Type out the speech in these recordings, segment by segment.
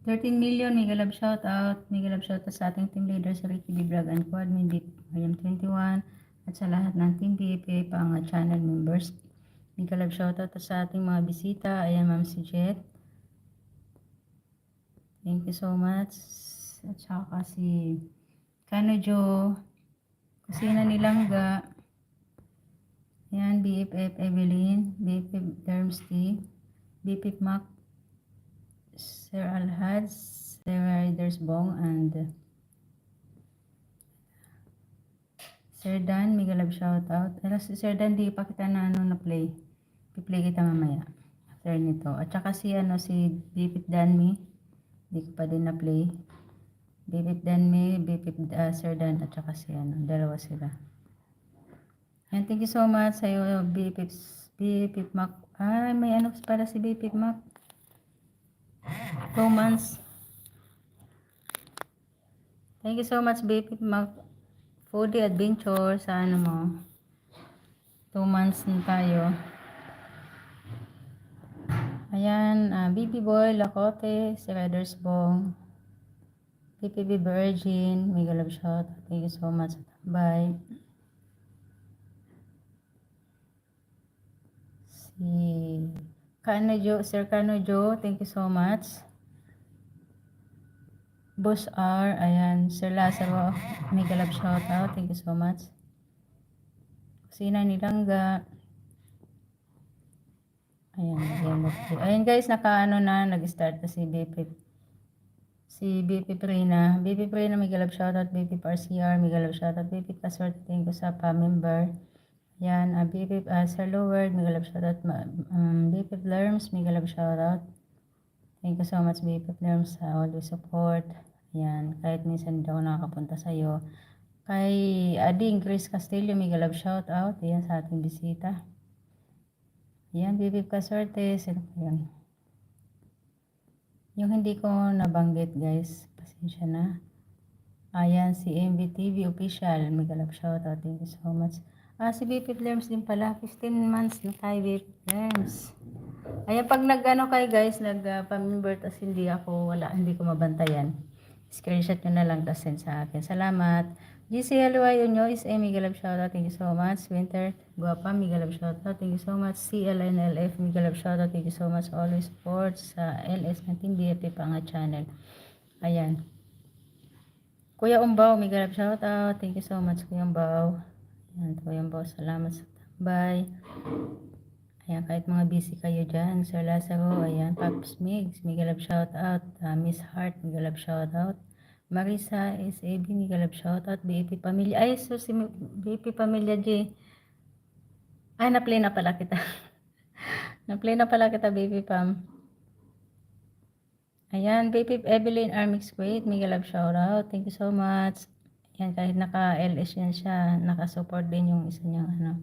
13 million, mega love shout out. Mega love shout out sa ating team leader sa Ricky B. Vlog and Co-admin Mariam 21 at sa lahat ng team PFA pang channel members. Mega love shout out sa ating mga bisita. Ayan, Ma'am si Jet. Thank you so much. At saka si Kano Jo, Kusina ni Langga. Ayan, BFF Evelyn, BFF Dermsty, BFF Mac, Sir Alhad, Sir Riders Bong, and Sir Dan, mega love shoutout. Pero si Sir Dan, di pa kita na na-play. I-play kita mamaya. After nito. At saka si BFF Danmi, di ko pa din na-play. BFF Danmi, BFF Sir Dan, at saka si dalawa sila. And thank you so much sa iyo, BFF Mac. May para si BFF Mac. Romance. Thank you so much, BFF Mac. Foodie Adventure sa mo. 2 months na tayo. Ayan, BB Boy, Lakote, si Riders Bong, PPB Virgin, mega love shot. Thank you so much. Bye. Si Sir Kano Jo, thank you so much. Boss R, ayan, Sir Lazaro, mega love shout out. Thank you so much. Kusina ni Langga. Ayan guys, nag-start na si BP. Si BP Prina. BP Prina, mega love shoutout. BP RCR, mega love shoutout. BP Kaswerte, thank you sa pa-member. Ayan, BP Sir Lower, mega love shoutout. BP Lerms, mega love shoutout. Thank you so much BP Lerms sa always support. Ayan, kahit minsan hindi ako nakakapunta sa iyo. Kay Ading Chris Castillo, mega love shoutout. Ayan sa ating bisita. Ayan, BP Kaswerte, ayan. Yung hindi ko nabanggit guys, pasensya na. Ayan, si MVTV Official, mega love shoutout, thank you so much. Si BP Lerms din pala, 15 months na tayo BP Lerms. Ayan, pag kayo guys, nag-pamember, tas hindi ko mabantayan. Screenshot nyo na lang, tas send sa akin. Salamat. GC LY nyo is a mega love shoutout, thank you so much. Winter Guapa, mega love shoutout, thank you so much. CLNLF, mega love shoutout, thank you so much. Always support sa LS ng Team BFP pang channel. Ayan. Kuya Umbaw, mega love shoutout, thank you so much Kuya Umbaw. Ayan, Kuya Umbaw, salamat sa tambay. Ayan, kahit mga busy kayo dyan. Sir Lazaro, ayan, Pops Migs, mega love shoutout. Miss Heart, mega love shoutout. Marisa SAB, mega love shoutout. BP Pamilya, si BP Pamilya J. Na-play na pala kita. Na-play na pala kita, BP Pam. Ayan, BP Evelyn Armix Kuwait, mega love shoutout. Thank you so much. Ayan, kahit naka-LS yan siya, naka-support din yung isa niyang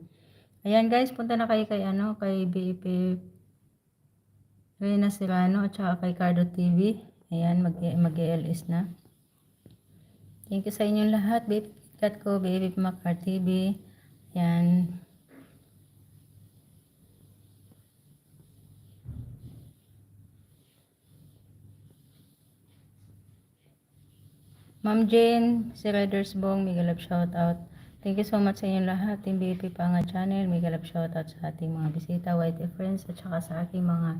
Ayan guys, punta na kayo kay BP Reyna Serrano at saka kay Cardo TV. Ayan, mag-LS na. Thank you sa inyong lahat, baby kat ko, baby Makar TV. Yan. Ma'am Jane, si Riders Bong, mega love shout out. Thank you so much sa inyong lahat, Team BFP Panga Channel. Mega love shout out sa ating mga bisita, YT friends, at saka sa ating mga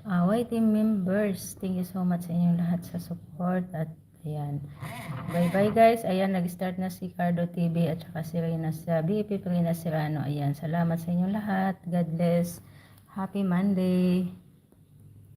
YT members. Thank you so much sa inyong lahat sa support at ayan. Bye-bye guys. Ayan, nag-start na si Cardo TV at saka si Reyna sa BFP Reyna Serrano. Ayan, salamat sa inyong lahat. God bless. Happy Monday.